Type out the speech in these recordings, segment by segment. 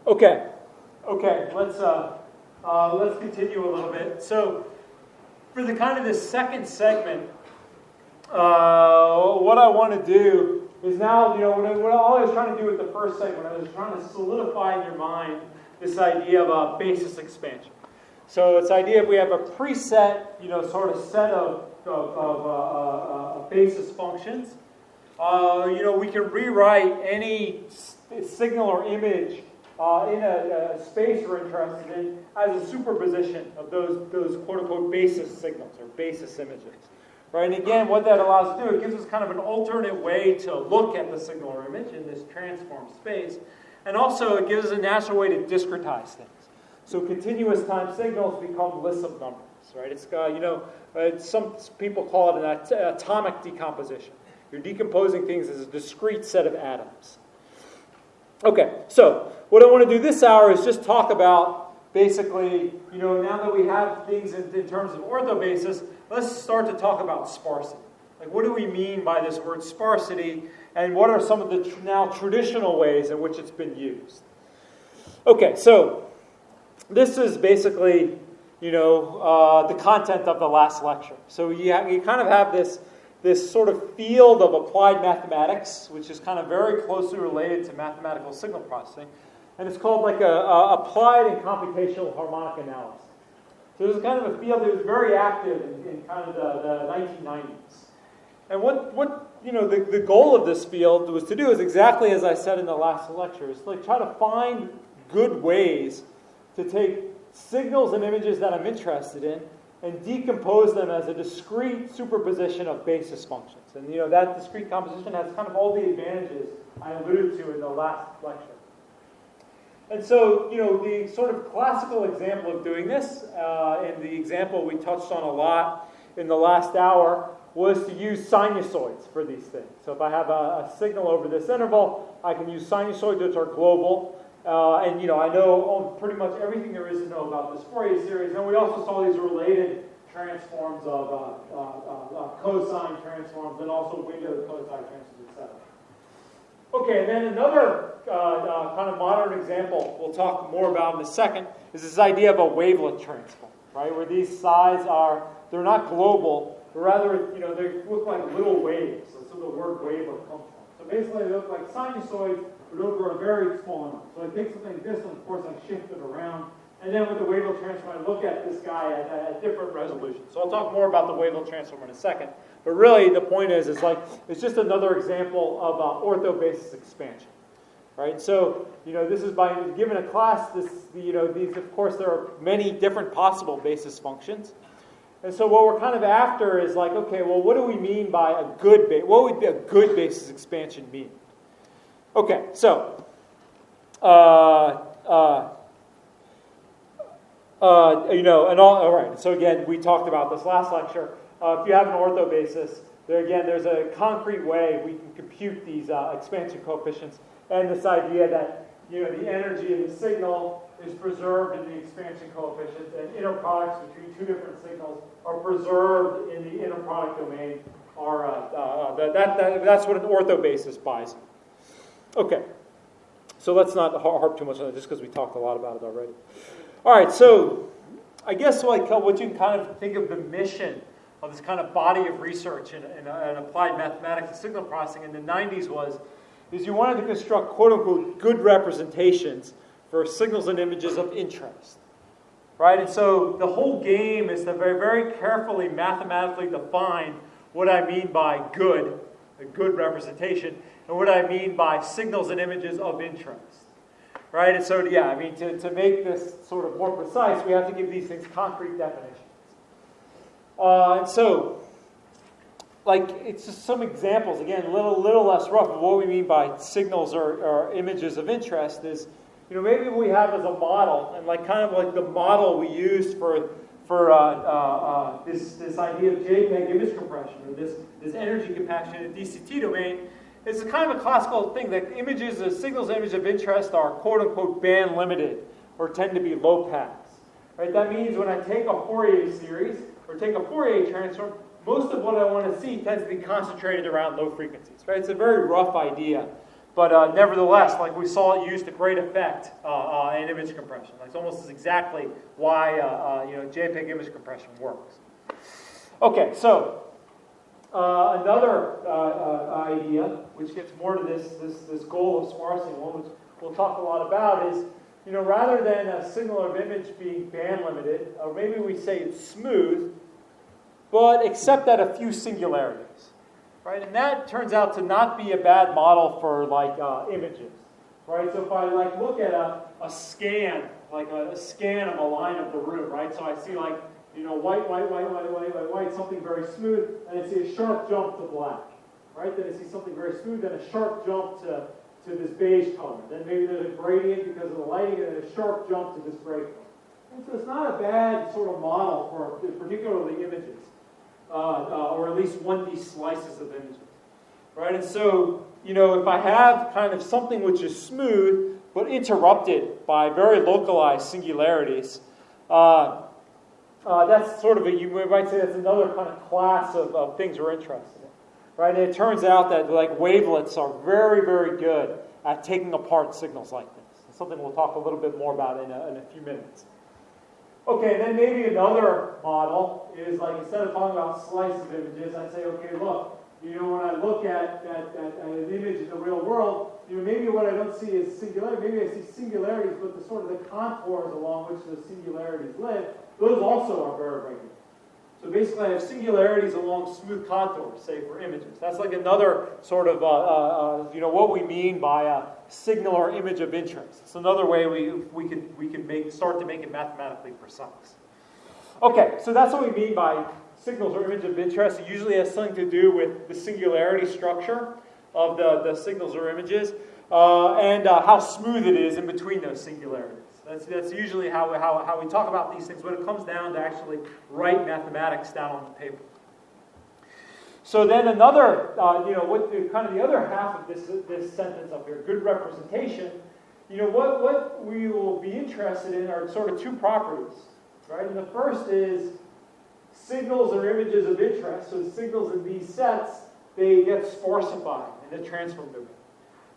Okay, let's continue a little bit. So, for the kind of this second segment, what I want to do is now, what all I was trying to do with the first segment, I was trying to solidify in your mind this idea of a basis expansion. So it's the idea if we have a preset, sort of set of basis functions, we can rewrite any signal or image in a space we're interested in as a superposition of those quote-unquote basis signals or basis images. Right? And again, what that allows us to do, it gives us kind of an alternate way to look at the signal or image in this transform space. And also, it gives us a natural way to discretize things. So continuous time signals become lists of numbers. Right? It's some people call it an atomic decomposition. You're decomposing things as a discrete set of atoms. Okay, so what I want to do this hour is just talk about basically, now that we have things in terms of orthobasis, let's start to talk about sparsity. Like, what do we mean by this word sparsity, and what are some of the now traditional ways in which it's been used? Okay, so this is basically, the content of the last lecture. So you kind of have this sort of field of applied mathematics, which is kind of very closely related to mathematical signal processing, and it's called like a applied and computational harmonic analysis. So this is kind of a field that was very active in kind of the 1990s. And what the goal of this field was to do is exactly as I said in the last lecture, is like try to find good ways to take signals and images that I'm interested in and decompose them as a discrete superposition of basis functions. And that discrete composition has kind of all the advantages I alluded to in the last lecture. And so, the sort of classical example of doing this, and the example we touched on a lot in the last hour, was to use sinusoids for these things. So if I have a signal over this interval, I can use sinusoids which are global. And I know pretty much everything there is to know about this Fourier series. And we also saw these related transforms of cosine transforms and also windowed cosine transforms, etc. Okay, and then another kind of modern example we'll talk more about in a second is this idea of a wavelet transform, right? Where these sides they're not global, but rather, they look like little waves. That's where the word wavelet comes from. So basically, they look like sinusoids, but over a very small number. So I take something like this, and of course I shift it around. And then with the wavelet transform, I look at this guy at different resolutions. So I'll talk more about the wavelet transform in a second. But really, the point is it's just another example of orthobasis expansion, right? So, this is by given a class. These, of course, there are many different possible basis functions. And so what we're kind of after is like, okay, well, what do we mean by what would a good basis expansion mean? Okay, so, all right. So again, we talked about this last lecture. If you have an orthobasis, there's a concrete way we can compute these expansion coefficients, and this idea that the energy of the signal is preserved in the expansion coefficients, and inner products between two different signals are preserved in the inner product domain. That's what an orthobasis buys you. Okay, so let's not harp too much on it, just because we talked a lot about it already. All right, so I guess what you can kind of think of the mission of this kind of body of research in applied mathematics and signal processing in the 90s is you wanted to construct quote-unquote good representations for signals and images of interest. Right? And so the whole game is to very, very carefully mathematically define what I mean by a good representation, and what I mean by signals and images of interest. Right? And so, to make this sort of more precise, we have to give these things concrete definitions. And so, it's just some examples, again, a little less rough of what we mean by signals or images of interest is, maybe we have as a model, and kind of like the model we used for this idea of JPEG image compression, or this energy compaction in DCT domain. It's a kind of a classical thing that signals and images of interest are quote-unquote band limited or tend to be low pass. Right? That means when I take a Fourier series or take a Fourier transform, most of what I want to see tends to be concentrated around low frequencies. Right? It's a very rough idea But nevertheless, like we saw it used to great effect in image compression. That's almost exactly why JPEG image compression works. Okay, so another idea, which gets more to this goal of sparsity, one which we'll talk a lot about, is rather than a signal of image being band limited, or maybe we say it's smooth, but except at a few singularities. Right, and that turns out to not be a bad model for images, right? So if I look at a scan, like a scan of a line of the room, right? So I see white, something very smooth, and I see a sharp jump to black, right? Then I see something very smooth, then a sharp jump to this beige color. Then maybe there's a gradient because of the lighting, and then a sharp jump to this gray color. And so it's not a bad sort of model for particularly images. Or at least 1D slices of images, right? And so, if I have kind of something which is smooth but interrupted by very localized singularities, that's sort of you might say that's another kind of class of things we're interested in, right? And it turns out that wavelets are very, very good at taking apart signals like this. It's something we'll talk a little bit more about in a few minutes. Okay, then maybe another model is instead of talking about slices of images, I'd say, okay, look, when I look at an image in the real world, maybe what I don't see is singularity. Maybe I see singularities, but the sort of the contours along which the singularities live, those also are very regular. So basically, I have singularities along smooth contours, say for images. That's another sort of what we mean by a signal or image of interest. It's another way we can start to make it mathematically precise. Okay, so that's what we mean by signals or image of interest. It usually has something to do with the singularity structure of the signals or images and how smooth it is in between those singularities. That's usually how we talk about these things when it comes down to actually write mathematics down on the paper. So then another, what kind of the other half of this sentence up here, good representation, what we will be interested in are sort of two properties, right? And the first is signals or images of interest. So the signals in these sets, they get sparsified in the transform domain.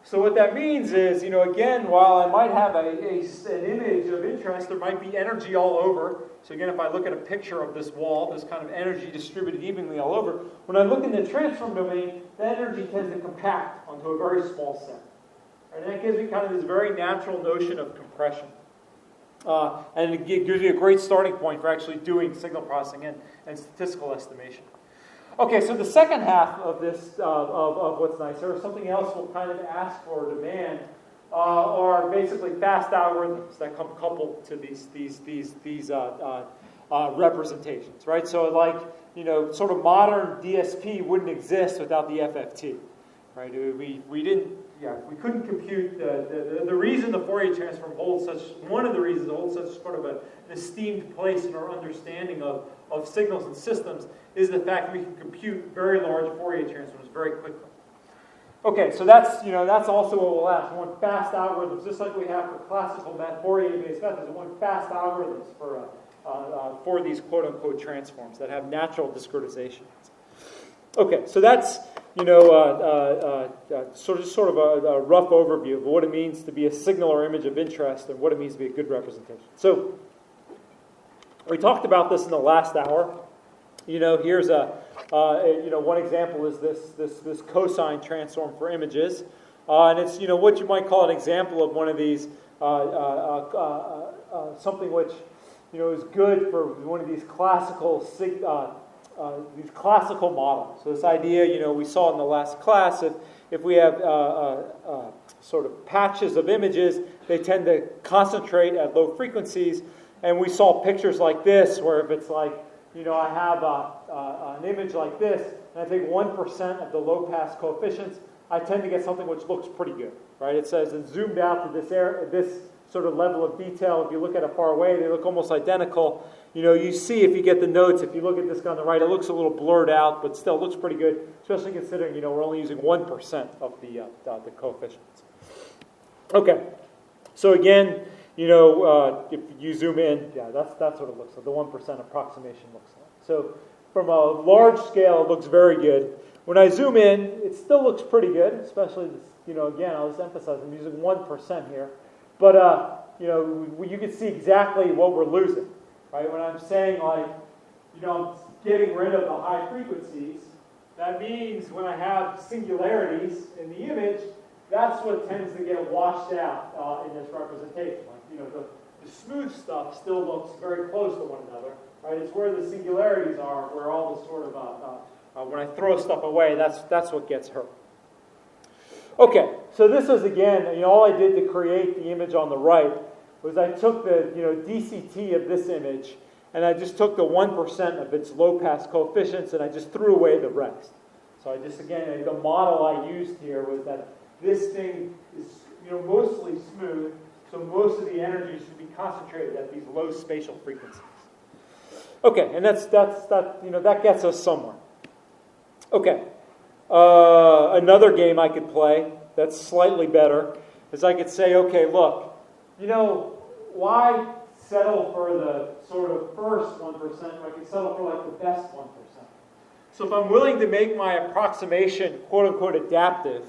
So what that means is, again, while I might have an image of interest, there might be energy all over. So again, if I look at a picture of this wall, there's kind of energy distributed evenly all over. When I look in the transform domain, that energy tends to compact onto a very small set. And that gives me kind of this very natural notion of compression. And it gives you a great starting point for actually doing signal processing and statistical estimation. Okay, so the second half of this, of what's nicer, or something else we'll kind of ask for or demand, are basically fast algorithms that come coupled to these representations, right? So sort of modern DSP wouldn't exist without the FFT, right? We couldn't compute the reason the Fourier transform holds one of the reasons it holds such sort of an esteemed place in our understanding of signals and systems is the fact that we can compute very large Fourier transforms very quickly. Okay, so that's also what we'll ask. We want fast algorithms, just like we have for classical Fourier-based methods. We want fast algorithms for these quote-unquote transforms that have natural discretizations. Okay, so that's sort of a rough overview of what it means to be a signal or image of interest and what it means to be a good representation. So we talked about this in the last hour. Here's one example is this cosine transform for images, and it's what you might call an example of one of these something which is good for one of these classical models. So this idea, we saw in the last class, if we have sort of patches of images, they tend to concentrate at low frequencies, and we saw pictures like this, where if it's I have an image like this, and I take 1% of the low-pass coefficients, I tend to get something which looks pretty good, right? It says it's zoomed out to this sort of level of detail. If you look at it far away, they look almost identical. You see if you get the notes, if you look at this guy on the right, it looks a little blurred out, but still looks pretty good, especially considering, we're only using 1% of the coefficients. Okay, so again, if you zoom in, that's what it looks like. The 1% approximation looks like. So from a large scale, it looks very good. When I zoom in, it still looks pretty good, especially again, I'll just emphasize, I'm using 1% here. But, you can see exactly what we're losing, right? When I'm saying, like, I'm getting rid of the high frequencies, that means when I have singularities in the image, that's what tends to get washed out in this representation. Like, the smooth stuff still looks very close to one another, right? It's where the singularities are, where all the sort of, when I throw stuff away, that's what gets hurt. Okay, so this is, again, all I did to create the image on the right was I took the, DCT of this image, and I just took the 1% of its low-pass coefficients, and I just threw away the rest. So I just, again, the model I used here was that this thing is, mostly smooth, so most of the energy should be concentrated at these low spatial frequencies. Okay, and that gets us somewhere. Okay, another game I could play that's slightly better is I could say, okay, look, why settle for the sort of first 1%? I could settle for like the best 1%. So if I'm willing to make my approximation quote unquote adaptive,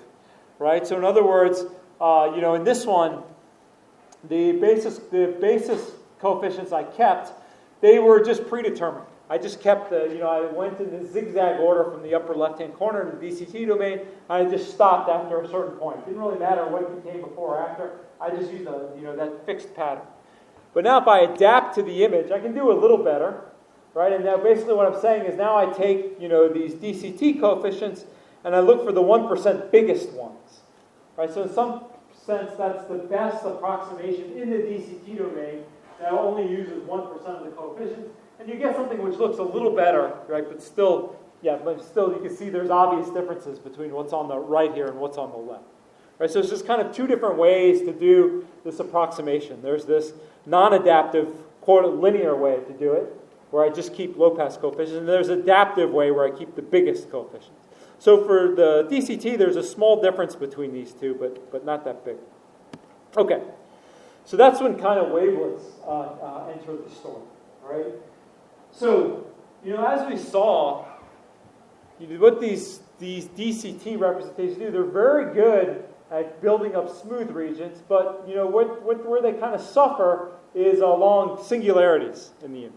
right? So in other words, in this one, the basis coefficients I kept, they were just predetermined. I just kept I went in the zigzag order from the upper left-hand corner in the DCT domain, and I just stopped after a certain point. It didn't really matter what came before or after. I just used that fixed pattern. But now if I adapt to the image, I can do a little better, right? And now basically what I'm saying is now I take, these DCT coefficients, and I look for the 1% biggest ones, right? So in some sense, that's the best approximation in the DCT domain that only uses 1% of the coefficients. And you get something which looks a little better, right? But still you can see there's obvious differences between what's on the right here and what's on the left. Right? So it's just kind of two different ways to do this approximation. There's this non-adaptive, quote, linear way to do it, where I just keep low-pass coefficients. And there's an adaptive way where I keep the biggest coefficients. So for the DCT, there's a small difference between these two, but not that big. Okay. So that's when kind of wavelets enter the story, right? So, as we saw, what these DCT representations do, they're very good at building up smooth regions, but where they kind of suffer is along singularities in the image.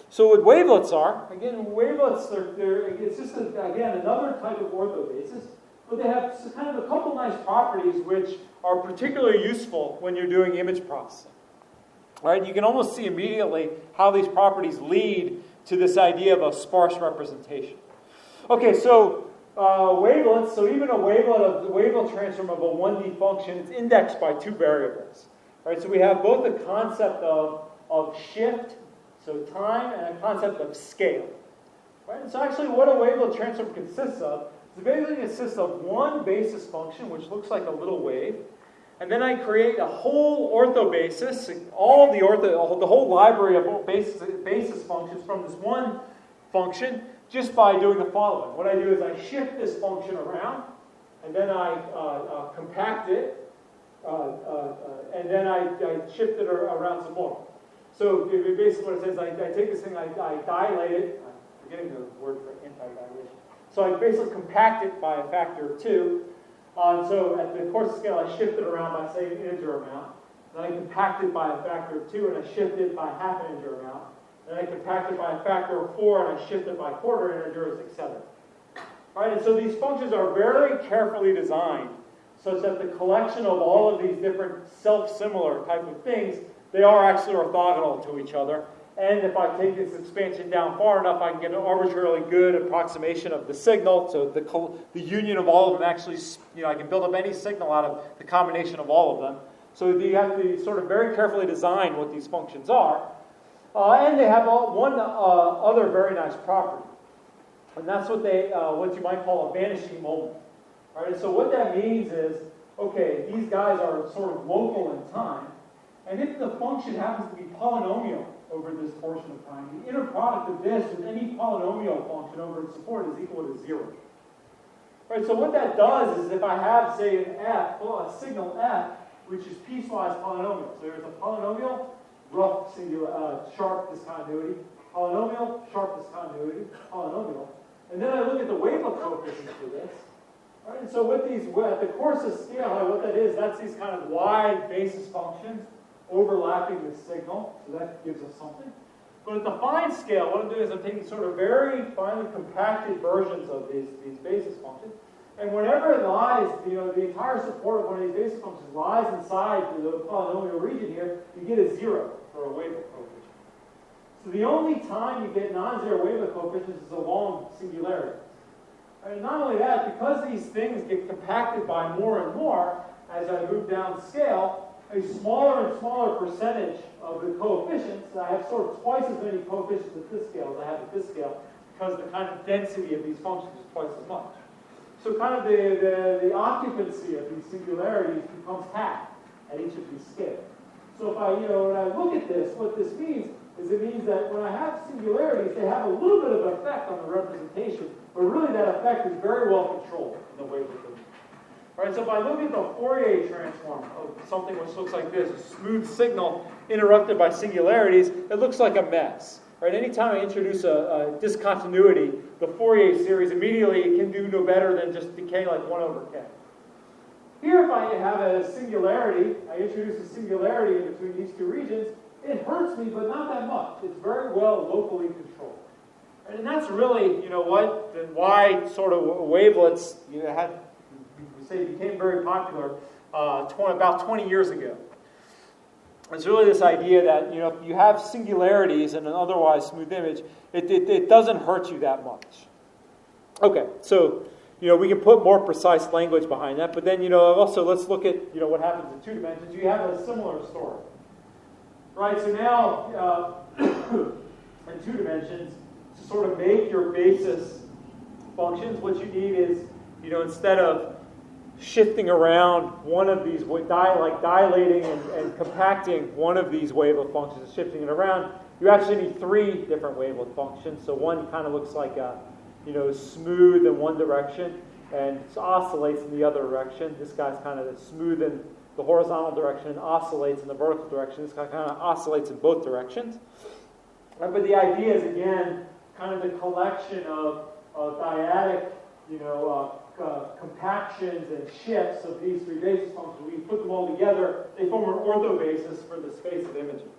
So what wavelets are, again, it's just again another type of orthobasis, but they have kind of a couple nice properties which are particularly useful when you're doing image processing. Right? You can almost see immediately how these properties lead to this idea of a sparse representation. Okay, so wavelets, so even a wavelet transform of a 1D function, it's indexed by two variables. Right? So we have both the concept of shift, so time, and a concept of scale. Right? And so actually what a wavelet transform consists of, it basically consists of one basis function, which looks like a little wave, and then I create a whole orthobasis, the whole library of basis functions from this one function, just by doing the following. What I do is I shift this function around, and then I compact it, and then I shift it around some more. So basically what it says, I take this thing, I dilate it. I'm forgetting the word for anti-dilation. So I basically compact it by a factor of 2. So at the coarse scale, I shift it around by, say, an integer amount. Then I compact it by a factor of 2, and I shift it by half an integer amount. Then I compact it by a factor of 4, and I shift it by quarter integers, etc. Right? And so these functions are very carefully designed such that the collection of all of these different self-similar type of things, they are actually orthogonal to each other. And if I take this expansion down far enough, I can get an arbitrarily good approximation of the signal. So the union of all of them actually, I can build up any signal out of the combination of all of them. So you have to sort of very carefully design what these functions are. And they have one other very nice property. And that's what you might call a vanishing moment. Right? And so what that means is, okay, these guys are sort of local in time. And if the function happens to be polynomial over this portion of time, the inner product of this with any polynomial function over its support is equal to 0. Right, so what that does is if I have, say, a signal f, which is piecewise polynomial. So there's a polynomial, rough singular, sharp discontinuity, polynomial, sharp discontinuity, polynomial. And then I look at the wavelet coefficients for this. Right, and so with these, at the coarsest scale, what that is, that's these kind of wide basis functions overlapping the signal. So that gives us something. But at the fine scale, what I'm doing is I'm taking sort of very finely compacted versions of these basis functions. And whenever it lies, the entire support of one of these basis functions lies inside the polynomial region here, you get a 0 for a wavelet coefficient. So the only time you get non-zero wavelet coefficients is along singularities. And not only that, because these things get compacted by more and more as I move down scale, a smaller and smaller percentage of the coefficients, I have sort of twice as many coefficients at this scale as I have at this scale, because the kind of density of these functions is twice as much. So kind of the occupancy of these singularities becomes half at each of these scales. So if when I look at this, what this means is it means that when I have singularities, they have a little bit of effect on the representation, but really that effect is very well controlled in the wavelet domain. Right, so if I look at the Fourier transform of something which looks like this, a smooth signal interrupted by singularities, it looks like a mess. Right, anytime I introduce a discontinuity, the Fourier series immediately it can do no better than just decay like 1 over k. Here, if I have a singularity, I introduce a singularity in between these two regions, it hurts me, but not that much. It's very well locally controlled. Right, and that's really, why sort of wavelets, became very popular about 20 years ago. It's really this idea that, if you have singularities in an otherwise smooth image, it doesn't hurt you that much. Okay, so, we can put more precise language behind that, but then, also let's look at, what happens in 2 dimensions. You have a similar story. Right, so now, in 2 dimensions, to sort of make your basis functions, what you need is, instead of shifting around one of these, dilating and compacting one of these wavelet functions and shifting it around, you actually need 3 different wavelet functions. So one kind of looks like a, smooth in one direction and oscillates in the other direction. This guy's kind of smooth in the horizontal direction and oscillates in the vertical direction. This guy kind of oscillates in both directions. Right, but the idea is, again, kind of the collection of dyadic, compactions and shifts of these 3 basis functions. When you put them all together, they form an ortho basis for the space of images.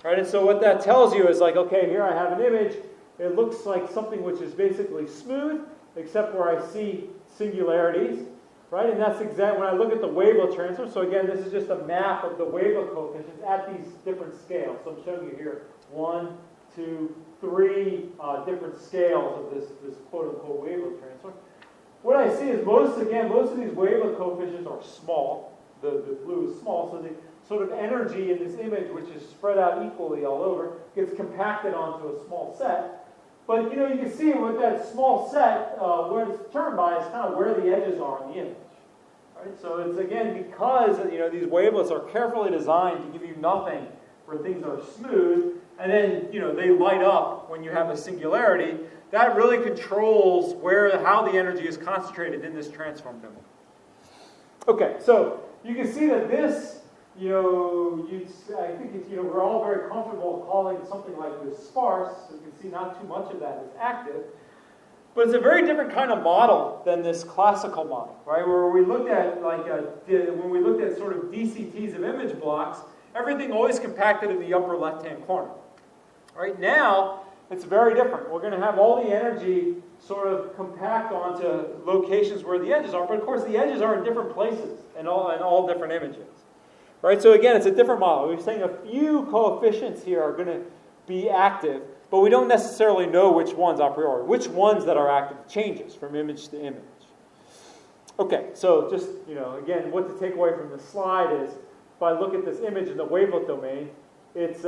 Right, and so what that tells you is like, okay, here I have an image. It looks like something which is basically smooth, except where I see singularities. Right, and that's exactly when I look at the wavelet transform. So again, this is just a map of the wavelet coefficients at these different scales. So I'm showing you here 1, 2, 3 different scales of this quote-unquote wavelet transform. What I see is most of these wavelet coefficients are small. The blue is small, so the sort of energy in this image, which is spread out equally all over, gets compacted onto a small set. But you can see with that small set, where it's determined by is kind of where the edges are in the image. Right? So it's again because these wavelets are carefully designed to give you nothing where things are smooth, and then they light up when you have a singularity. That really controls how the energy is concentrated in this transform domain. Okay, so you can see that this, I think it's, we're all very comfortable calling something like this sparse. So you can see not too much of that is active. But it's a very different kind of model than this classical model, right? Where we looked at when we looked at sort of DCTs of image blocks, everything always compacted in the upper left-hand corner. Right now, it's very different. We're going to have all the energy sort of compact onto locations where the edges are, but of course the edges are in different places in all different images. Right? So again, it's a different model. We're saying a few coefficients here are going to be active, but we don't necessarily know which ones a priori. Which ones that are active changes from image to image. Okay, so just, again, what to take away from this slide is, if I look at this image in the wavelet domain, it's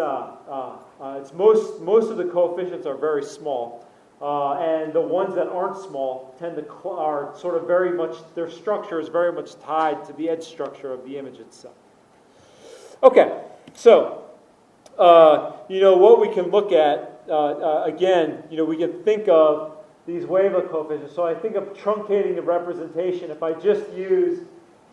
most of the coefficients are very small, and the ones that aren't small are sort of very much, their structure is very much tied to the edge structure of the image itself. Okay, so what we can look at again, we can think of these wavelet coefficients. So I think of truncating the representation. If I just use,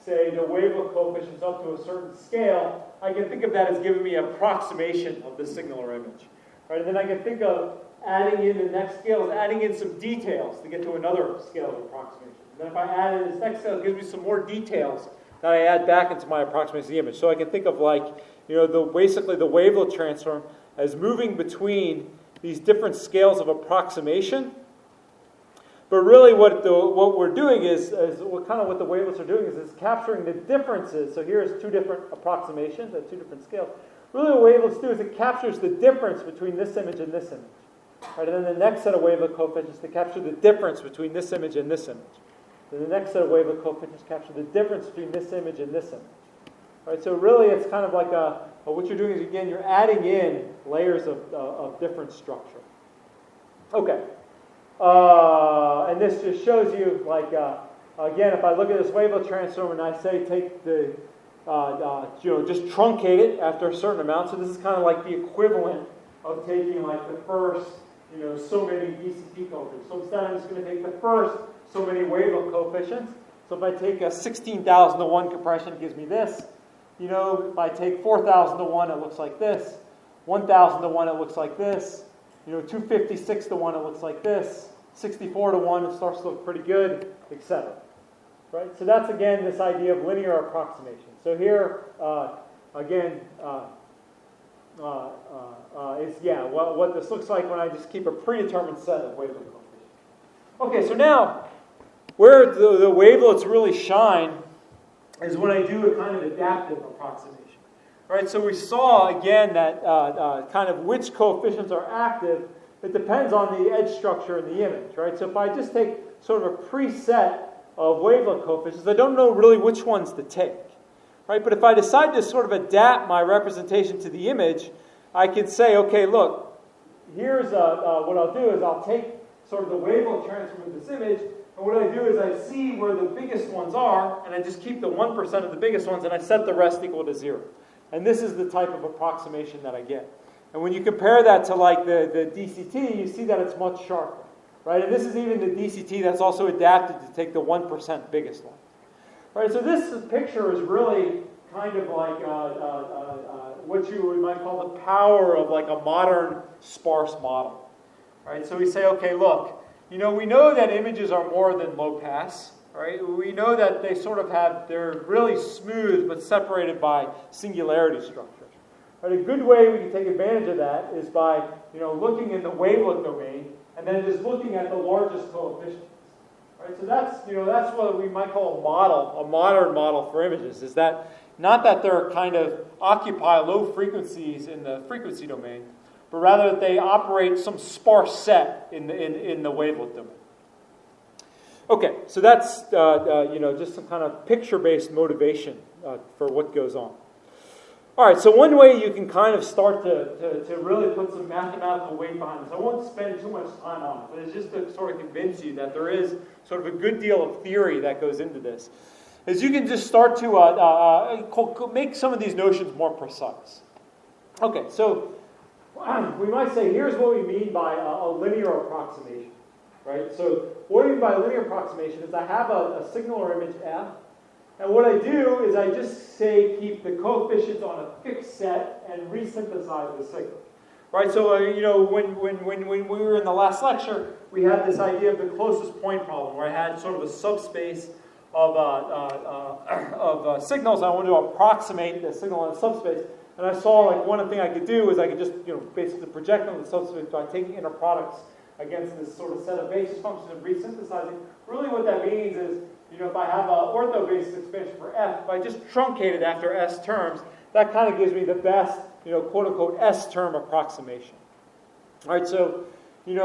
say, the wavelet coefficients up to a certain scale, I can think of that as giving me an approximation of the signal or image. Right? And then I can think of adding in the next scale, adding in some details to get to another scale of approximation. And then if I add in this next cell, it gives me some more details that I add back into my approximation of the image. So I can think of like, basically the wavelet transform as moving between these different scales of approximation. But really what we're doing is what the wavelets are doing is capturing the differences. So here's two different approximations at two different scales. Really what wavelets do is it captures the difference between this image and this image. Right, and then the next set of wavelet coefficients to capture the difference between this image and this image. Then the next set of wavelet coefficients capture the difference between this image and this image. Right, so really it's kind of like what you're doing is, again, you're adding in layers of different structure. Okay. And this just shows you, like, again, if I look at this wavelet transform and I say take the, just truncate it after a certain amount. So this is kind of like the equivalent of taking like the first, so many DCT coefficients. So instead I'm just going to take the first so many wavelet coefficients. So if I take a 16,000 to 1 compression, it gives me this. If I take 4,000 to 1, it looks like this. 1,000 to 1, it looks like this. 256 to 1, it looks like this. 64 to 1, it starts to look pretty good, etc. Right? So that's, again, this idea of linear approximation. So here, again, what this looks like when I just keep a predetermined set of wavelet coefficients. Okay, so now, where the wavelets really shine is when I do a kind of adaptive approximation. Right, so we saw, again, that kind of which coefficients are active. It depends on the edge structure in the image. Right? So if I just take sort of a preset of wavelet coefficients, I don't know really which ones to take. Right? But if I decide to sort of adapt my representation to the image, I can say, okay, look, here's what I'll do is I'll take sort of the wavelet transform of this image, and what I do is I see where the biggest ones are, and I just keep the 1% of the biggest ones, and I set the rest equal to 0. And this is the type of approximation that I get. And when you compare that to like the DCT, you see that it's much sharper. Right? And this is even the DCT that's also adapted to take the 1% biggest one. Right? So this picture is really kind of like what you might call the power of like a modern sparse model. Right? So we say, okay, look, we know that images are more than low pass. Right? We know that they sort of they're really smooth but separated by singularity structures. Right? A good way we can take advantage of that is by looking in the wavelet domain and then just looking at the largest coefficients. Right? So that's what we might call a modern model for images. Is that not that they're kind of occupy low frequencies in the frequency domain, but rather that they operate some sparse set in the wavelet domain. Okay, so that's just some kind of picture-based motivation for what goes on. All right, so one way you can kind of start to really put some mathematical weight behind this. I won't spend too much time on it, but it's just to sort of convince you that there is sort of a good deal of theory that goes into this. Is you can just start to make some of these notions more precise. Okay, so we might say here's what we mean by a linear approximation. Right? So what I mean by linear approximation is I have a signal or image f, and what I do is I just say keep the coefficients on a fixed set and resynthesize the signal. Right? So when we were in the last lecture, we had this idea of the closest point problem, where I had sort of a subspace of signals. I wanted to approximate the signal in a subspace, and I saw like one thing I could do is I could just basically project on the subspace by taking inner products against this sort of set of basis functions and resynthesizing. Really what that means is, if I have an Ortho Basis expansion for f, if I just truncate it after s terms, that kind of gives me the best, quote-unquote s-term approximation. All right, so, you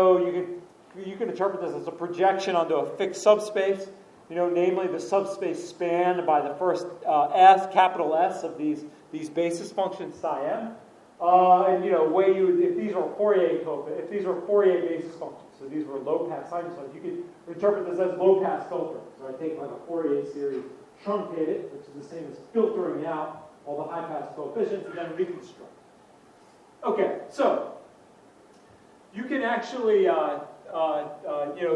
can interpret this as a projection onto a fixed subspace, namely the subspace spanned by the first capital S of these basis functions psi m. And if these were Fourier basis functions, so these were low-pass sinusoids, you could interpret this as low-pass filtering. So I take like a Fourier series, truncate it, which is the same as filtering out all the high-pass coefficients, and then reconstruct. Okay, so you can actually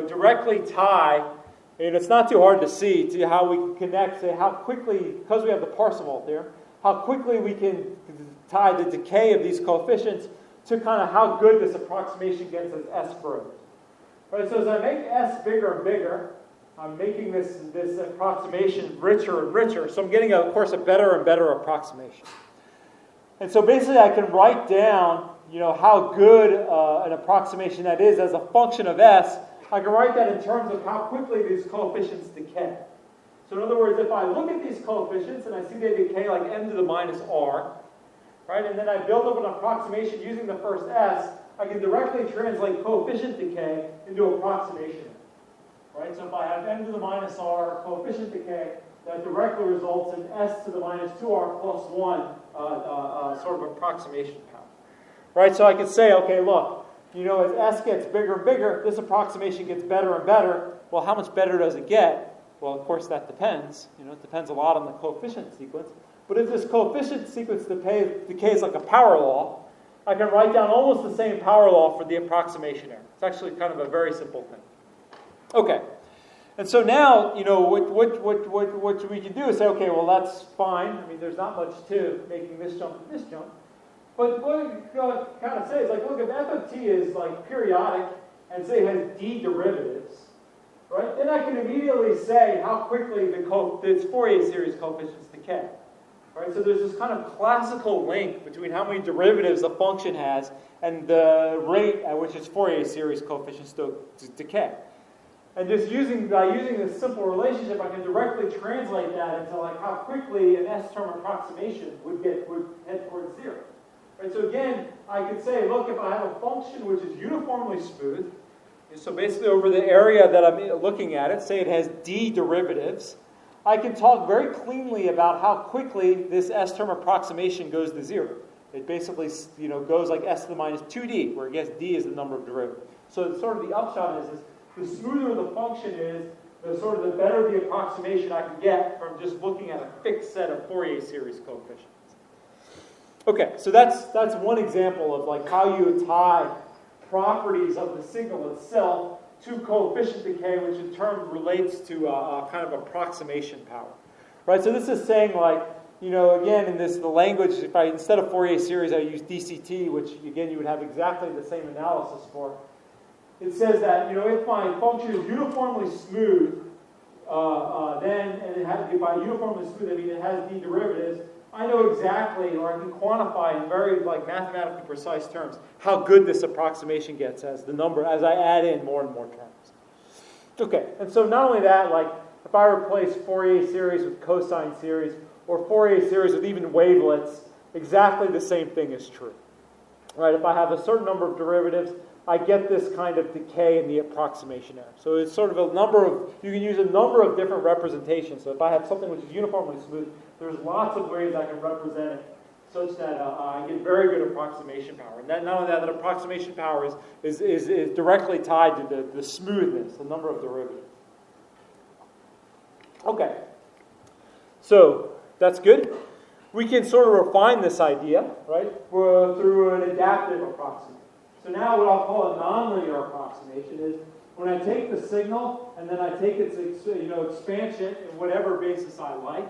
directly tie, and it's not too hard to see, to how we can connect, say how quickly, because we have the Parseval there, how quickly we can tie the decay of these coefficients to kind of how good this approximation gets as S grows. Right, so as I make S bigger and bigger, I'm making this approximation richer and richer, so I'm getting, of course, a better and better approximation. And so basically I can write down, how good an approximation that is as a function of s. I can write that in terms of how quickly these coefficients decay. So in other words, if I look at these coefficients and I see they decay like n to the minus r, right, and then I build up an approximation using the first s, I can directly translate coefficient decay into approximation. Right? So if I have n to the minus r coefficient decay, that directly results in s to the minus 2r plus 1 sort of approximation power. Right? So I can say, okay, look, as s gets bigger and bigger, this approximation gets better and better. Well, how much better does it get? Well, of course, that depends. It depends a lot on the coefficient sequence. But if this coefficient sequence decays like a power law, I can write down almost the same power law for the approximation error. It's actually kind of a very simple thing. Okay. And so now, what we can do is say, okay, well, that's fine. I mean, there's not much to making this jump and this jump. But what we kind of say is, like, look, if f of t is, like, periodic and, say, has d derivatives, right, then I can immediately say how quickly this Fourier series coefficients decay. Right? So there's this kind of classical link between how many derivatives a function has and the rate at which its Fourier series coefficients decay. And just by using this simple relationship, I can directly translate that into like how quickly an S-term approximation would head towards zero. Right? So again, I could say, look, if I have a function which is uniformly smooth, so basically over the area that I'm looking at it, say it has d derivatives, I can talk very cleanly about how quickly this S-term approximation goes to zero. It basically goes like s to the minus 2d, where I guess d is the number of derivatives. So sort of the upshot is the smoother the function is, the better the approximation I can get from just looking at a fixed set of Fourier series coefficients. Okay, so that's one example of like how you tie properties of the signal itself to coefficient decay, which in turn relates to kind of approximation power. Right, so this is saying like, again, in the language, if I, instead of Fourier series, I use DCT, which again, you would have exactly the same analysis for. It says that, if my function is uniformly smooth, by uniformly smooth, I mean it has d derivatives, I know exactly, or I can quantify in very mathematically precise terms, how good this approximation gets as I add in more and more terms. Okay, and so not only that, if I replace Fourier series with cosine series, or Fourier series with even wavelets, exactly the same thing is true. Right? If I have a certain number of derivatives, I get this kind of decay in the approximation error. So it's sort of you can use a number of different representations. So if I have something which is uniformly smooth, there's lots of ways I can represent it such that I get very good approximation power. And not only that approximation power is directly tied to the smoothness, the number of derivatives. Okay. So that's good. We can sort of refine this idea, right, through an adaptive approximation. So now what I'll call a nonlinear approximation is when I take the signal and then I take its expansion in whatever basis I like,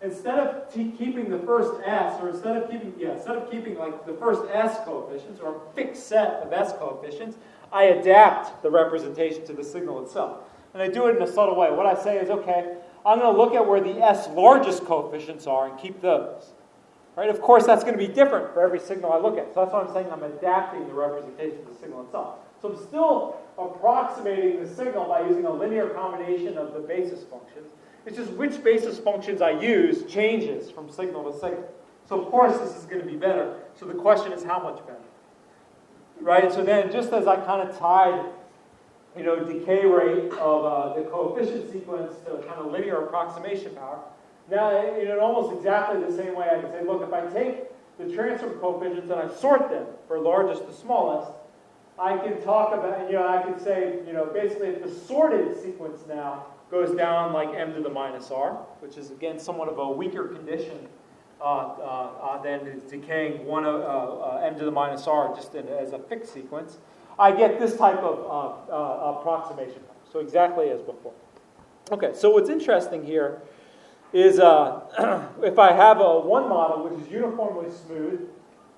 instead of keeping the first s, or instead of keeping like the first s coefficients or a fixed set of s coefficients, I adapt the representation to the signal itself. And I do it in a subtle way. What I say is, okay, I'm going to look at where the s largest coefficients are and keep those. Right? Of course, that's going to be different for every signal I look at. So that's why I'm saying I'm adapting the representation to the signal itself. So I'm still approximating the signal by using a linear combination of the basis functions. It's just which basis functions I use changes from signal to signal. So of course, this is going to be better. So the question is how much better? Right? So then just as I kind of tied decay rate of the coefficient sequence to kind of linear approximation power, now, in almost exactly the same way, I can say, look, if I take the transfer coefficients and I sort them for largest to smallest, I can talk about, I can say, basically if the sorted sequence now goes down like m to the minus r, which is, again, somewhat of a weaker condition than decaying m to the minus r just as a fixed sequence, I get this type of approximation. So exactly as before. Okay, so what's interesting here is if I have one model which is uniformly smooth,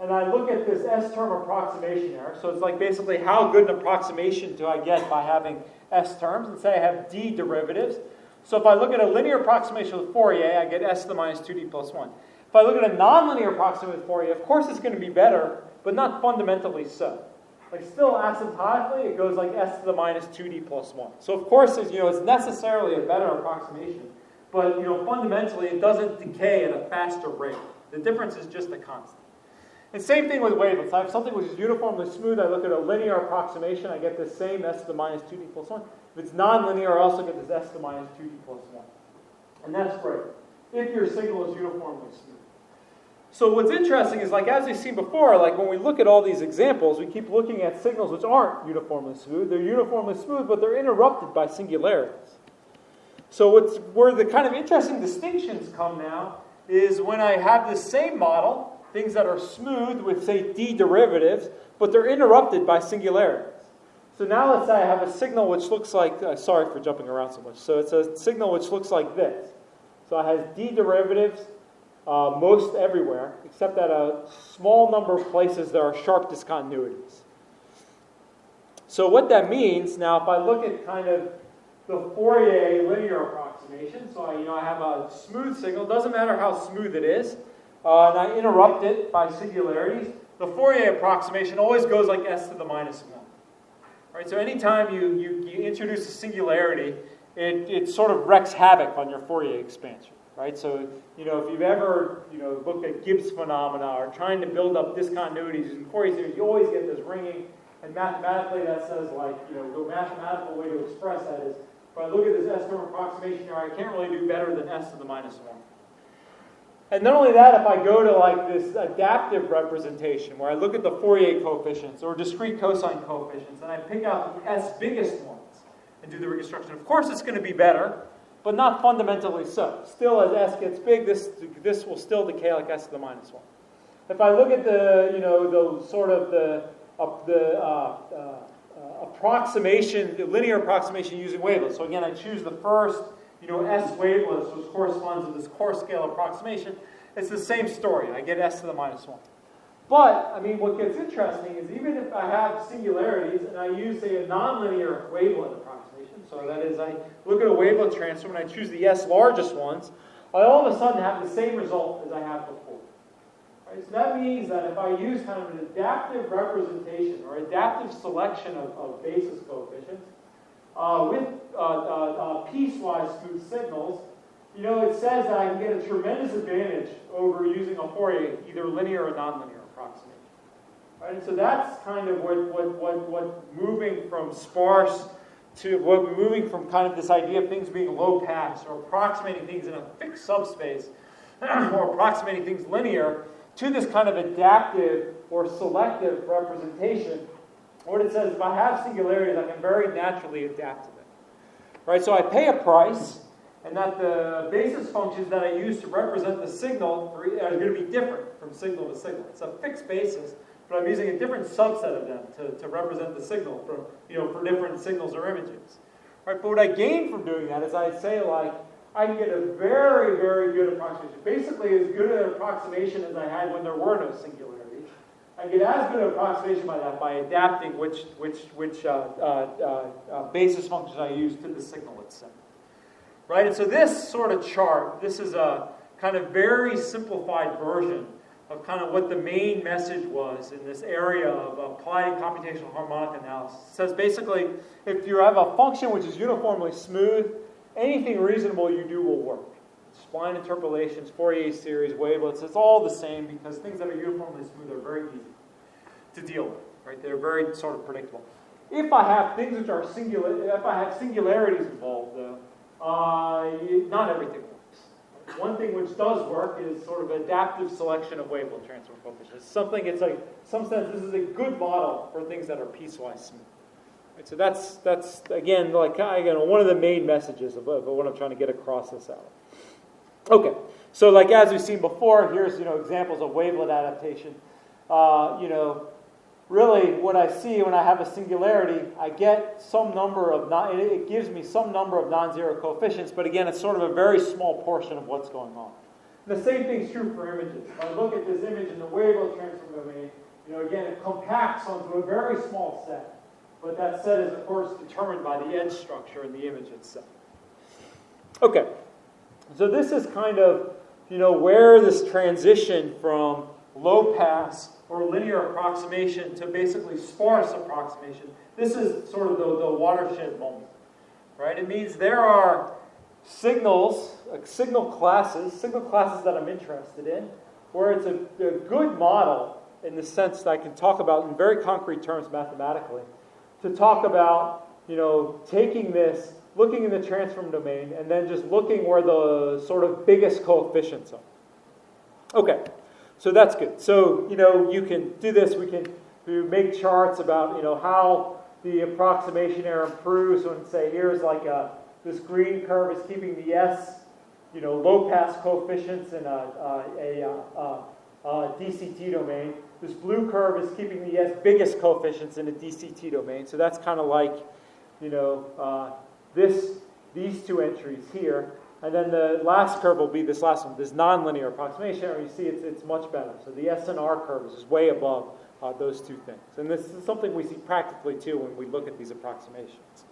and I look at this S-term approximation error, so it's like basically how good an approximation do I get by having S terms, and say I have D derivatives. So if I look at a linear approximation with Fourier, I get S to the minus 2D plus 1. If I look at a nonlinear approximation with Fourier, of course it's going to be better, but not fundamentally so. Like still asymptotically, it goes like S to the minus 2D plus 1. So of course, it's necessarily a better approximation, but fundamentally it doesn't decay at a faster rate. The difference is just a constant. And same thing with wavelets. I have something which is uniformly smooth. I look at a linear approximation. I get the same S to the minus 2D plus 1. If it's nonlinear, I also get this S to the minus 2D plus 1. And that's great, if your signal is uniformly smooth. So what's interesting is, like as we've seen before, like when we look at all these examples, we keep looking at signals which aren't uniformly smooth. They're uniformly smooth, but they're interrupted by singularities. So where the kind of interesting distinctions come now is when I have this same model, things that are smooth with, say, D derivatives, but they're interrupted by singularities. So now let's say I have a signal which looks like, sorry for jumping around so much. So it's a signal which looks like this. So it has D derivatives most everywhere, except at a small number of places there are sharp discontinuities. So what that means, now if I look at kind of the Fourier linear approximation, so I have a smooth signal, doesn't matter how smooth it is, and I interrupt it by singularities, the Fourier approximation always goes like S to the minus 1. Right? So anytime you introduce a singularity, it sort of wreaks havoc on your Fourier expansion. Right? So, if you've ever, looked at Gibbs phenomena or trying to build up discontinuities in Fourier series, you always get this ringing, and mathematically that says, the mathematical way to express that is, if I look at this S-term approximation here, I can't really do better than S to the minus 1. And not only that, if I go to this adaptive representation, where I look at the Fourier coefficients or discrete cosine coefficients, and I pick out the S biggest ones and do the reconstruction, of course it's going to be better, but not fundamentally so. Still, as S gets big, this will still decay like S to the minus 1. If I look at the approximation, the linear approximation using wavelets. So again, I choose the first, S wavelets, which corresponds to this core scale approximation. It's the same story. I get S to the minus 1. But, what gets interesting is even if I have singularities and I use, say, a nonlinear wavelet approximation, so that is, I look at a wavelet transform and I choose the S largest ones, I all of a sudden have the same result as I had before. Right? So that means that if I use kind of an adaptive representation or adaptive selection of basis coefficients with piecewise smooth signals, it says that I can get a tremendous advantage over using a Fourier, either linear or nonlinear approximation. Right? And so that's kind of what moving from sparse to moving from kind of this idea of things being low pass or approximating things in a fixed subspace or approximating things linear to this kind of adaptive or selective representation. What it says, if I have singularities, I can very naturally adapt to them. Right? So I pay a price, and that the basis functions that I use to represent the signal are going to be different from signal to signal. It's a fixed basis, but I'm using a different subset of them to represent the signal for different signals or images. Right? But what I gain from doing that is I say, I can get a very, very good approximation. Basically, as good an approximation as I had when there were no singularities. I get as good an approximation by adapting which basis functions I use to the signal itself. Right? And so this sort of chart, this is a kind of very simplified version of kind of what the main message was in this area of applied computational harmonic analysis. It says basically, if you have a function which is uniformly smooth, anything reasonable you do will work. Spline interpolations, Fourier series, wavelets, it's all the same because things that are uniformly smooth are very easy to deal with. Right? They're very sort of predictable. If I have things which are if I have singularities involved, though, not everything works. One thing which does work is sort of adaptive selection of wavelet transform coefficients. It's like, in some sense, this is a good model for things that are piecewise smooth. Right, so that's again one of the main messages of what I'm trying to get across this out. Okay, so as we've seen before, here's examples of wavelet adaptation. Really, what I see when I have a singularity, I get some number of it gives me some number of non-zero coefficients, but again, it's sort of a very small portion of what's going on. And the same thing's true for images. If I look at this image in the wavelet transform domain, again, it compacts onto a very small set. But that set is, of course, determined by the edge structure in the image itself. Okay, so this is kind of, where this transition from low pass or linear approximation to basically sparse approximation. This is sort of the watershed moment, right? It means there are signals, like signal classes that I'm interested in, where it's a good model in the sense that I can talk about in very concrete terms mathematically, to talk about, taking this, looking in the transform domain, and then just looking where the sort of biggest coefficients are. Okay, so that's good. So, you can do this. We can make charts about, how the approximation error improves. So, say, here's like this green curve is keeping the S, low pass coefficients in a DCT domain. This blue curve is keeping the S biggest coefficients in a DCT domain. So that's kind of like, these two entries here. And then the last curve will be this last one, this nonlinear approximation error. You see it's much better. So the SNR curve is just way above those two things. And this is something we see practically too when we look at these approximations.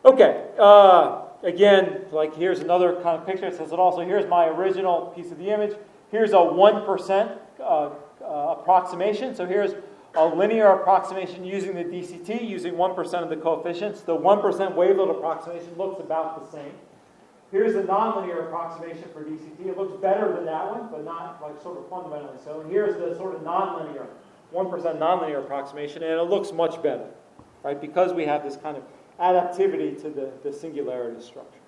Okay, again, like here's another kind of picture. It says it also, here's my original piece of the image. Here's a 1% approximation. So here's a linear approximation using the DCT, using 1% of the coefficients. The 1% wavelet approximation looks about the same. Here's a nonlinear approximation for DCT. It looks better than that one, but not like sort of fundamentally so. And here's the sort of nonlinear, 1% nonlinear approximation, and it looks much better, right? Because we have this kind of adaptivity to the singularity structure.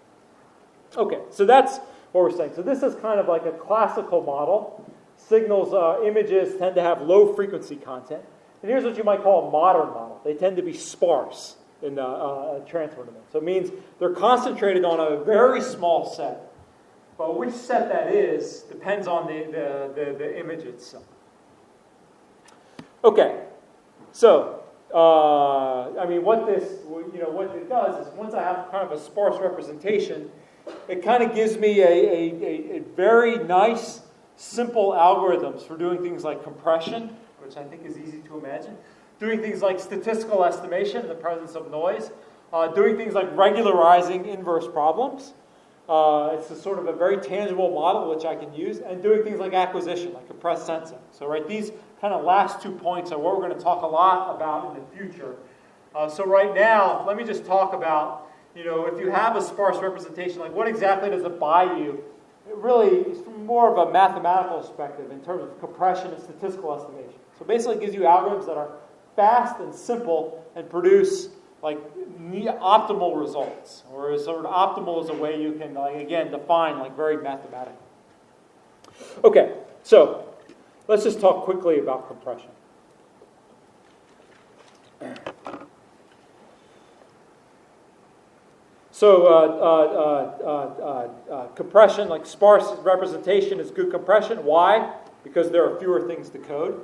Okay, so that's what we're saying. So this is kind of like a classical model. Signals, images tend to have low frequency content. And here's what you might call a modern model. They tend to be sparse in the transfer domain. So it means they're concentrated on a very small set. But which set that is depends on the image itself. Okay, so what it does is once I have kind of a sparse representation, it kind of gives me a very nice, simple algorithms for doing things like compression, which I think is easy to imagine, doing things like statistical estimation in the presence of noise, doing things like regularizing inverse problems. It's a sort of a very tangible model which I can use, and doing things like acquisition, like compressed sensing. So, right, these kind of last 2 points are what we're going to talk a lot about in the future. So right now, let me just talk about, if you have a sparse representation, like what exactly does it buy you? It really is from more of a mathematical perspective in terms of compression and statistical estimation. So basically it gives you algorithms that are fast and simple and produce like optimal results. Or sort of optimal is a way you can, like, again, define like very mathematically. Okay, so let's just talk quickly about compression. So compression, like sparse representation, is good compression. Why? Because there are fewer things to code.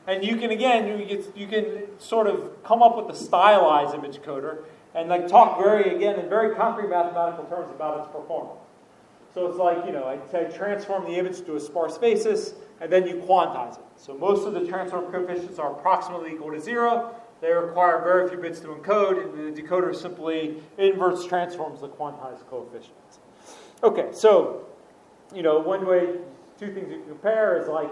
And you can, again, you can sort of come up with a stylized image coder and like talk in very concrete mathematical terms about its performance. So it's like, I transform the image to a sparse basis and then you quantize it. So most of the transform coefficients are approximately equal to 0. They require very few bits to encode, and the decoder simply inverts transforms the quantized coefficients. Okay, so, one way, two things you can compare is like,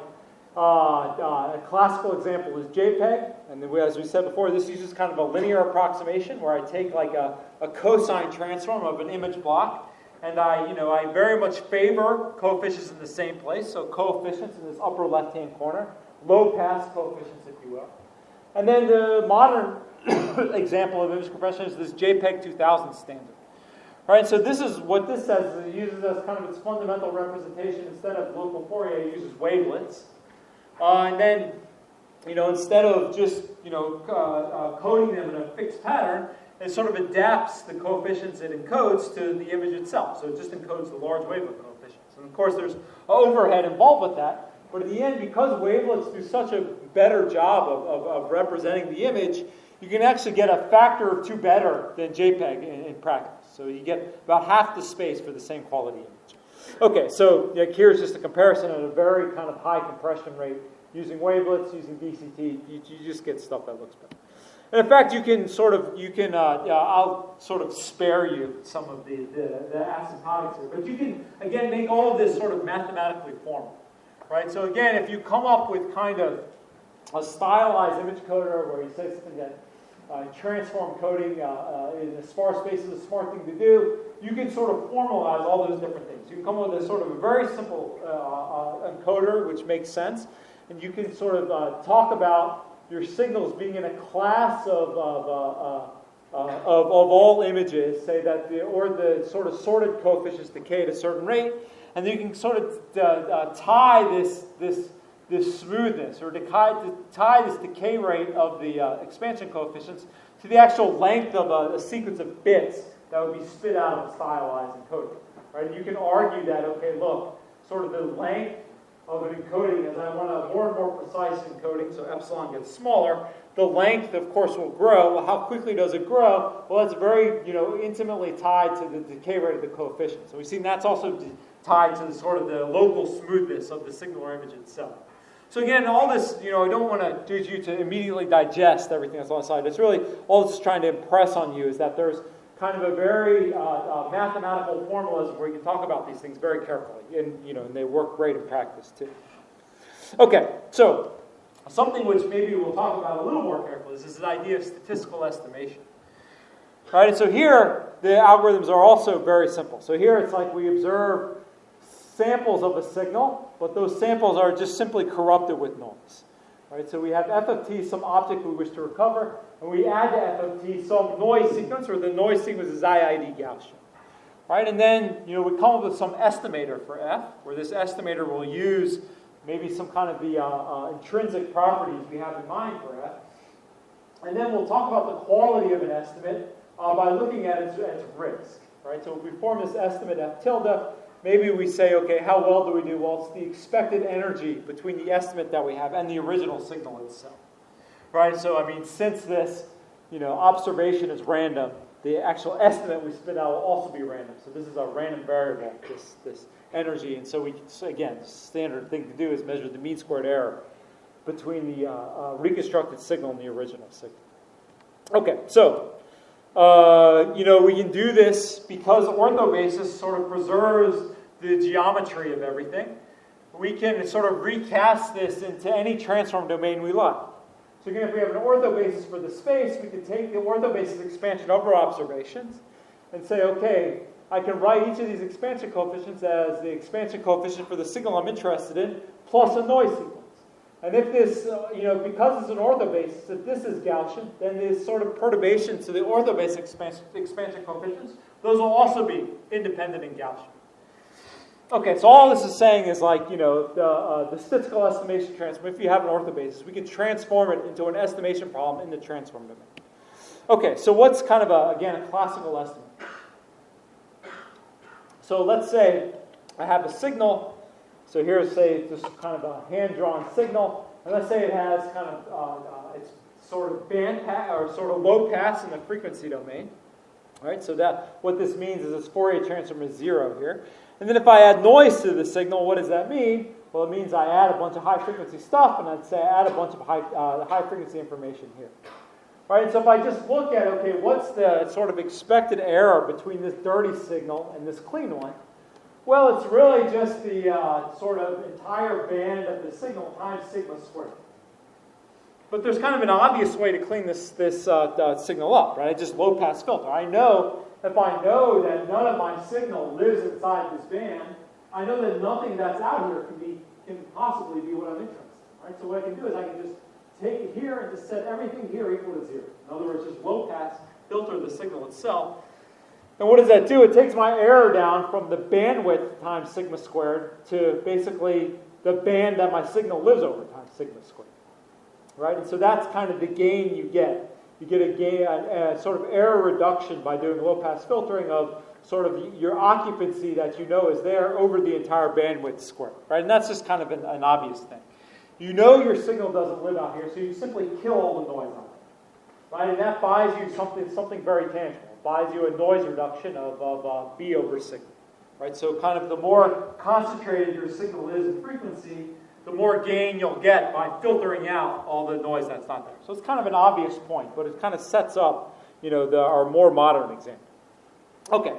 a classical example is JPEG, and then as we said before, this uses kind of a linear approximation where I take like a cosine transform of an image block, and I very much favor coefficients in the same place, so coefficients in this upper left-hand corner, low pass coefficients, if you will. And then the modern example of image compression is this JPEG 2000 standard. All right, so this is what this says. It uses as kind of its fundamental representation. Instead of local Fourier, it uses wavelets. And then, instead of just, coding them in a fixed pattern, it sort of adapts the coefficients it encodes to the image itself. So it just encodes the large wavelet coefficients. And of course, there's overhead involved with that. But in the end, because wavelets do such a better job of representing the image, you can actually get a factor of 2 better than JPEG in practice. So you get about half the space for the same quality image. Okay, so here's just a comparison at a very kind of high compression rate using wavelets, using DCT. You just get stuff that looks better. And in fact, I'll sort of spare you some of the asymptotics here, but you can again make all of this sort of mathematically formal, right? So again, if you come up with kind of a stylized image coder where you say something that transform coding in a sparse space is a smart thing to do, you can sort of formalize all those different things. You can come up with a sort of a very simple encoder, which makes sense, and you can sort of talk about your signals being in a class of all images, say that the sort of sorted coefficients decay at a certain rate, and then you can sort of tie this smoothness, or tie this decay rate of the expansion coefficients to the actual length of a sequence of bits that would be spit out of a stylized encoding. Right? And you can argue that, okay, look, sort of the length of an encoding, as I want a more and more precise encoding, so epsilon gets smaller, the length, of course, will grow. Well, how quickly does it grow? Well, that's very, intimately tied to the decay rate of the coefficient. So we've seen that's also tied to the sort of the local smoothness of the signal or image itself. So again, all this, I don't want to do you to immediately digest everything that's on the side. It's really, all this is trying to impress on you is that there's kind of a very mathematical formalism where you can talk about these things very carefully. And they work great in practice too. Okay, so something which maybe we'll talk about a little more carefully is this idea of statistical estimation. Right, and so here, the algorithms are also very simple. So here it's like we observe samples of a signal, but those samples are just simply corrupted with noise. Right? So we have f of t, some object we wish to recover, and we add to f of t some noise sequence, or the noise sequence is IID Gaussian. Right? And then we come up with some estimator for f, where this estimator will use maybe some kind of the intrinsic properties we have in mind for f. And then we'll talk about the quality of an estimate by looking at its risk. Right? So if we form this estimate f tilde, maybe we say, okay, how well do we do? Well, it's the expected energy between the estimate that we have and the original signal itself. Right? So, since this, observation is random, the actual estimate we spit out will also be random. So this is a random variable, this energy. And so again, standard thing to do is measure the mean squared error between the reconstructed signal and the original signal. Okay, so we can do this because Orthobasis sort of preserves the geometry of everything. We can sort of recast this into any transform domain we like. So again, if we have an Orthobasis for the space, we can take the Orthobasis expansion over observations and say, okay, I can write each of these expansion coefficients as the expansion coefficient for the signal I'm interested in plus a noise sequence. And if this, because it's an orthobasis, if this is Gaussian, then this sort of perturbations to the orthobasis expansion coefficients, those will also be independent and Gaussian. Okay, so all this is saying is like, the statistical estimation transform, if you have an orthobasis, we can transform it into an estimation problem in the transform domain. Okay, so what's kind of, a classical estimate? So let's say I have a signal. So here's, say, just kind of a hand-drawn signal. And let's say it has kind of, it's sort of band pass, or sort of low pass in the frequency domain. All right, so that what this means is its Fourier transform is 0 here. And then if I add noise to the signal, what does that mean? Well, it means I add a bunch of high-frequency stuff, and I'd say I add a bunch of high-frequency information here. All right, so if I just look at, okay, what's the sort of expected error between this dirty signal and this clean one? Well, it's really just the sort of entire band of the signal times sigma squared. But there's kind of an obvious way to clean this signal up, right? Just low-pass filter. I know if I know that none of my signal lives inside this band, I know that nothing that's out here can possibly be what I'm interested in, right? So what I can do is I can just take it here and just set everything here equal to 0. In other words, just low-pass filter the signal itself. And what does that do? It takes my error down from the bandwidth times sigma squared to basically the band that my signal lives over times sigma squared. Right? And so that's kind of the gain you get. You get a sort of error reduction by doing low-pass filtering of sort of your occupancy that you know is there over the entire bandwidth squared. Right? And that's just kind of an obvious thing. You know your signal doesn't live out here, so you simply kill all the noise out of it. Right? And that buys you something very tangible. Buys you a noise reduction of B over sigma. Right? So kind of the more concentrated your signal is in frequency, the more gain you'll get by filtering out all the noise that's not there. So it's kind of an obvious point, but it kind of sets up, our more modern example. Okay,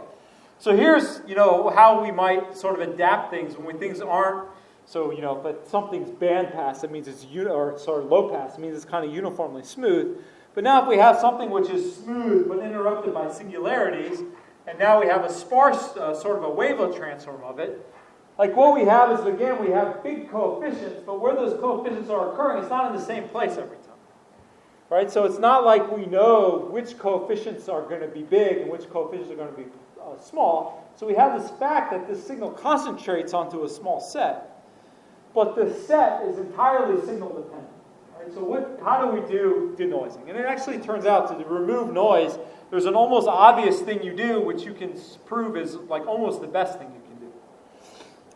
so here's, how we might sort of adapt things when things aren't. So, if something's bandpass, it means it's low pass, it means it's kind of uniformly smooth. But now if we have something which is smooth but interrupted by singularities, and now we have a sparse sort of a wavelet transform of it, like what we have is, again, we have big coefficients, but where those coefficients are occurring, it's not in the same place every time. Right? So it's not like we know which coefficients are going to be big and which coefficients are going to be small. So we have this fact that this signal concentrates onto a small set, but the set is entirely signal dependent. Right? So how do we do denoising? And it actually turns out to remove noise, there's an almost obvious thing you do, which you can prove is like almost the best thing you can do.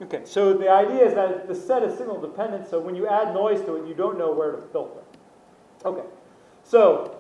Okay, so the idea is that the set is signal dependent, so when you add noise to it, you don't know where to filter. Okay, so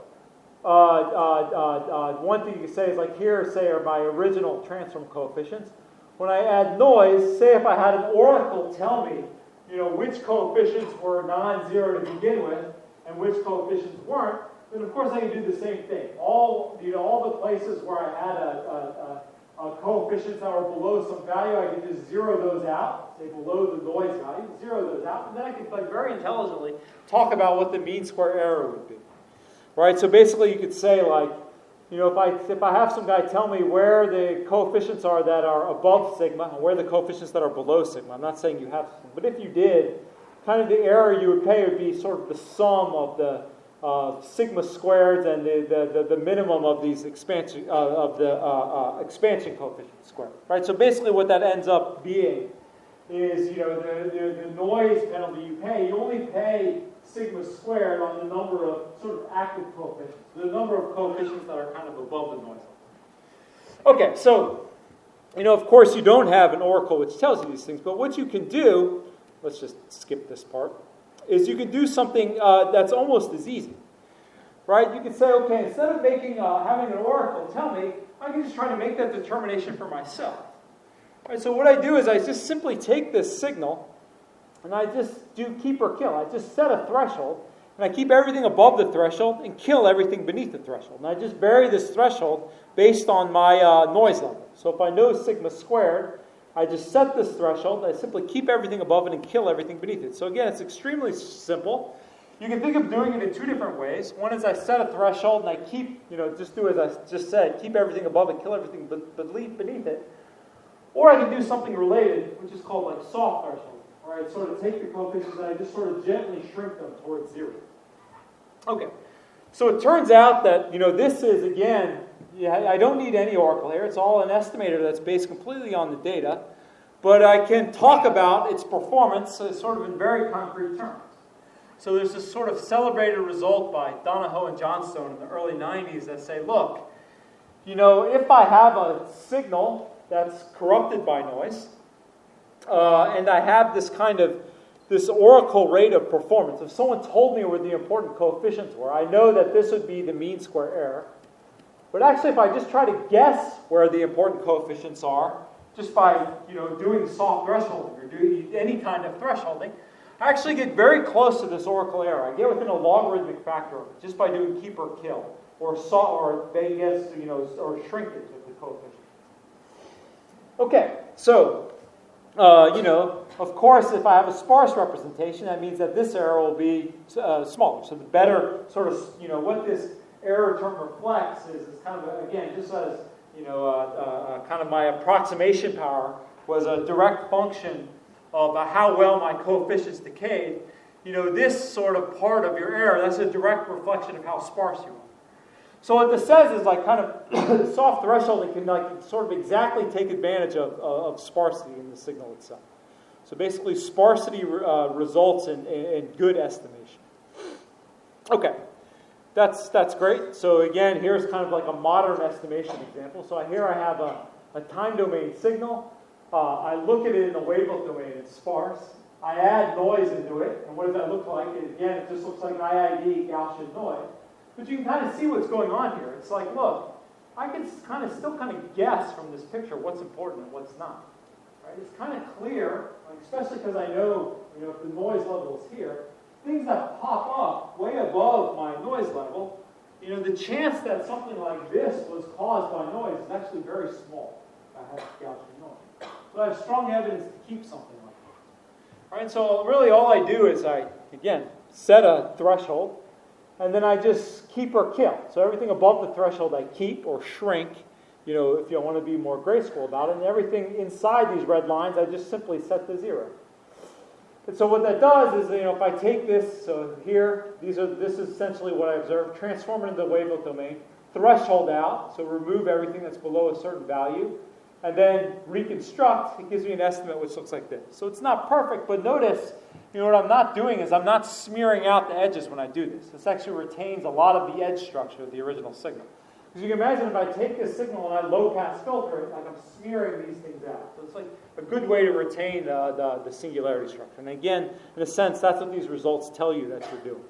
one thing you can say is like here, say, are my original transform coefficients. When I add noise, say if I had an oracle tell me, which coefficients were non-zero to begin with and which coefficients weren't, then of course I can do the same thing. All the places where I had coefficients that were below some value, I can just zero those out, say below the noise value, zero those out, and then I can very intelligently talk about what the mean square error would be. Right? So basically you could say like, if I have some guy tell me where the coefficients are that are above sigma and where the coefficients that are below sigma, I'm not saying you have to, but if you did, kind of the error you would pay would be sort of the sum of the sigma squared and the minimum of these expansion expansion coefficient squared. Right? So basically what that ends up being is the noise penalty you pay. You only pay sigma squared on the number of sort of active coefficients, the number of coefficients that are kind of above the noise level. Okay, so of course you don't have an oracle which tells you these things, but what you can do, let's just skip this part, is you can do something that's almost as easy. Right? You can say, okay, instead of having an oracle tell me, I can just try to make that determination for myself. Right? So what I do is I just simply take this signal and I just do keep or kill. I just set a threshold and I keep everything above the threshold and kill everything beneath the threshold. And I just vary this threshold based on my noise level. So if I know sigma squared, I just set this threshold, I simply keep everything above it and kill everything beneath it. So again, it's extremely simple. You can think of doing it in two different ways. One is I set a threshold and I keep, just do as I just said, keep everything above it, kill everything beneath it. Or I can do something related, which is called like soft threshold, where I sort of take the coefficients and I just sort of gently shrink them towards zero. Okay, so it turns out that, this is, again, I don't need any oracle here. It's all an estimator that's based completely on the data. But I can talk about its performance sort of in very concrete terms. So there's this sort of celebrated result by Donahoe and Johnstone in the early 90s that say, look, if I have a signal that's corrupted by noise, and I have this oracle rate of performance, if someone told me where the important coefficients were, I know that this would be the mean square error. But actually, if I just try to guess where the important coefficients are, just by doing soft thresholding or doing any kind of thresholding, I actually get very close to this oracle error. I get within a logarithmic factor of it just by doing keep or kill, or Vegas, or shrinkage of the coefficient. Okay, so of course, if I have a sparse representation, that means that this error will be smaller. So the better sort of what this error term reflects is kind of, again, just as kind of my approximation power was a direct function of how well my coefficients decayed. This sort of part of your error, that's a direct reflection of how sparse you are. So what this says is like kind of soft thresholding can like sort of exactly take advantage of sparsity in the signal itself. So basically sparsity results in good estimation. Okay. That's great. So again, here's kind of like a modern estimation example. So here I have a time domain signal. I look at it in the wavelet domain. It's sparse. I add noise into it. And what does that look like? Again, it just looks like IID Gaussian noise. But you can kind of see what's going on here. It's like, look, I can still kind of guess from this picture what's important and what's not. Right? It's kind of clear, especially because I know, if the noise level is here, things that pop up way above my noise level, the chance that something like this was caused by noise is actually very small. I have Gaussian noise. So I have strong evidence to keep something like that. Right? So really all I do is I, again, set a threshold, and then I just keep or kill. So everything above the threshold I keep or shrink, if you want to be more graceful about it. And everything inside these red lines, I just simply set to 0. And so what that does is, if I take this, so here, this is essentially what I observe, transform it into the wavelet domain, threshold out, so remove everything that's below a certain value, and then reconstruct, it gives me an estimate which looks like this. So it's not perfect, but notice, what I'm not doing is I'm not smearing out the edges when I do this. This actually retains a lot of the edge structure of the original signal. Because you can imagine if I take this signal and I low-pass filter it, like I'm smearing these things out. So it's like a good way to retain the singularity structure. And again, in a sense, that's what these results tell you that you're doing.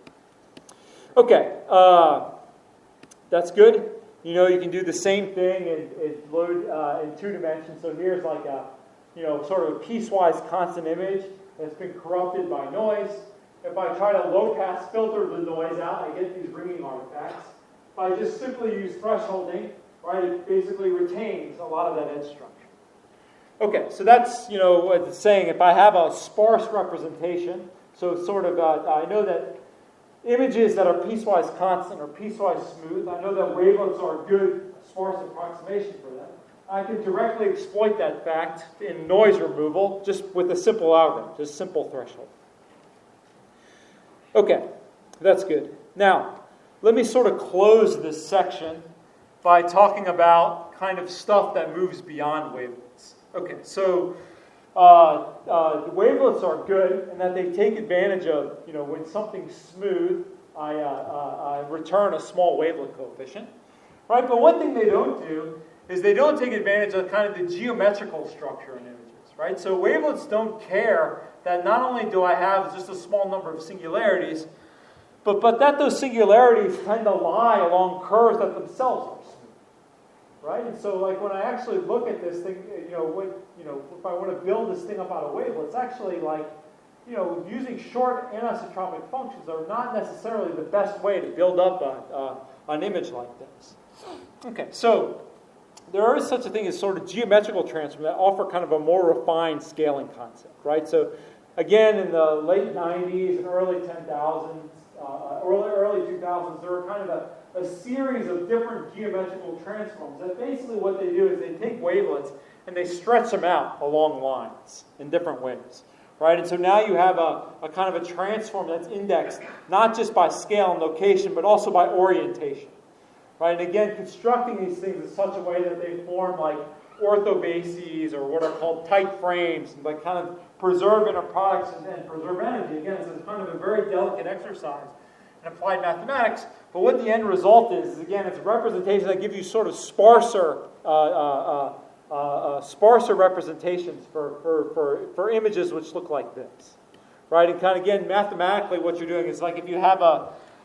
Okay, that's good. You can do the same thing and load in 2 dimensions. So here's like a, sort of a piecewise constant image that's been corrupted by noise. If I try to low-pass filter the noise out, I get these ringing artifacts. If I just simply use thresholding, right, it basically retains a lot of that edge structure. Okay, so that's, what it's saying. If I have a sparse representation, so sort of, I know that images that are piecewise constant or piecewise smooth, I know that wavelets are a good sparse approximation for them. I can directly exploit that fact in noise removal just with a simple algorithm, just simple threshold. Okay, that's good. Now, let me sort of close this section by talking about kind of stuff that moves beyond wavelets. Okay, so the wavelets are good in that they take advantage of, when something's smooth, I return a small wavelet coefficient, right? But one thing they don't do is they don't take advantage of kind of the geometrical structure in images, right? So wavelets don't care that not only do I have just a small number of singularities, but that those singularities tend to lie along curves that themselves are smooth, right? And so, like when I actually look at this thing, if I want to build this thing up out of wavelets, actually, like, using short anisotropic functions are not necessarily the best way to build up an image like this. Okay, so there is such a thing as sort of geometrical transforms that offer kind of a more refined scaling concept, right? So, again, in the late 90s and early 2000s, early 2000s, there were kind of a series of different geometrical transforms that basically what they do is they take wavelets and they stretch them out along lines in different ways, right? And so now you have a kind of a transform that's indexed not just by scale and location, but also by orientation, right? And again, constructing these things in such a way that they form like Ortho Basis or what are called tight frames, and like kind of preserve inner products and preserve energy. Again, it's kind of a very delicate exercise in applied mathematics. But what the end result is again, it's a representation that gives you sort of sparser representations for images which look like this, right? And kind of again, mathematically, what you're doing is like if you have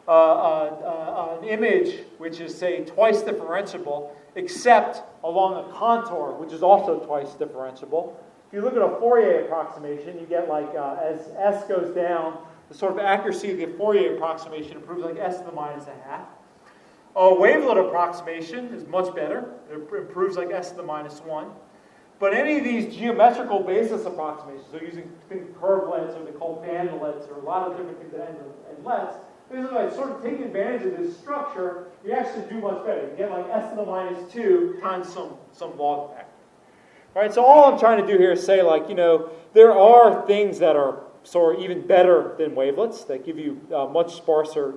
an image which is say twice differentiable, except along a contour which is also twice differentiable. If you look at a Fourier approximation, you get like as s goes down, the sort of accuracy of the Fourier approximation improves like s to the minus a half. A wavelet approximation is much better. It improves like s to the minus 1. But any of these geometrical basis approximations, so using curvelets or they call bandlets or a lot of different things that end in lets, basically by sort of taking advantage of this structure, you actually do much better. You get like s to the minus 2 times some log factor. Right? So all I'm trying to do here is say, like, there are things that are sort of even better than wavelets that give you much sparser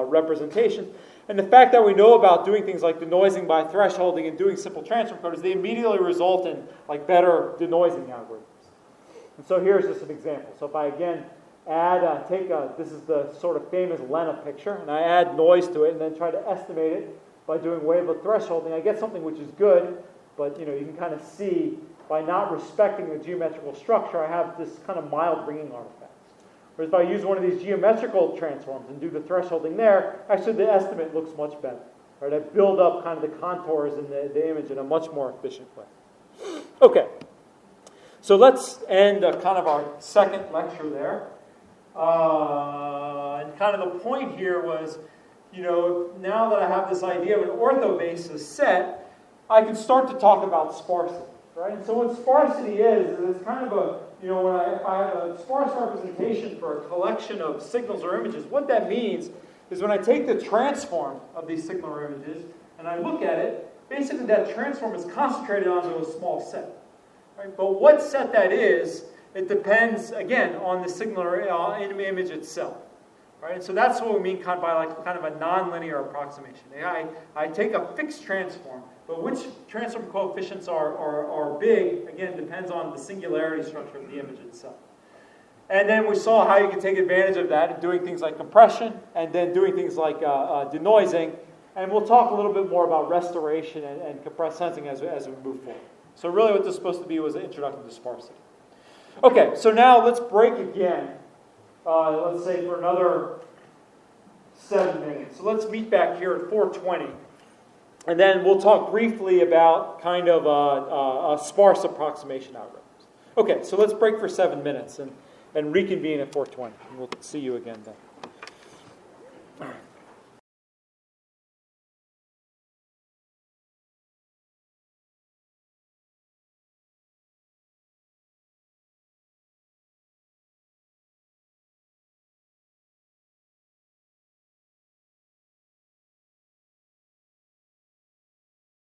representation. And the fact that we know about doing things like denoising by thresholding and doing simple transform code is they immediately result in like better denoising algorithms. And so here's just an example. So if I again add, this is the sort of famous Lena picture, and I add noise to it and then try to estimate it by doing wavelet thresholding, I get something which is good, but you can kind of see by not respecting the geometrical structure, I have this kind of mild ringing artifacts. Whereas if I use one of these geometrical transforms and do the thresholding there, actually the estimate looks much better. right? I build up kind of the contours in the image in a much more efficient way. Okay, so let's end kind of our second lecture there. And kind of the point here was, now that I have this idea of an orthobasis set, I can start to talk about sparsity, right? And so what sparsity is it's kind of a, if I have a sparse representation for a collection of signals or images, what that means is when I take the transform of these signal or images and I look at it, basically that transform is concentrated onto a small set. Right? But what set that is, it depends, again, on the signal or image itself. Right? And so that's what we mean by kind of a nonlinear approximation. I take a fixed transform, but which transform coefficients are big, again, depends on the singularity structure of the image itself. And then we saw how you can take advantage of that in doing things like compression and then doing things like denoising. And we'll talk a little bit more about restoration and compressed sensing as we move forward. So really what this is supposed to be was an introduction to sparsity. Okay, so now let's break again. Let's say for another 7 minutes. So let's meet back here at 4:20. And then we'll talk briefly about kind of a sparse approximation algorithms. Okay, so let's break for 7 minutes and reconvene at 4:20. And we'll see you again then.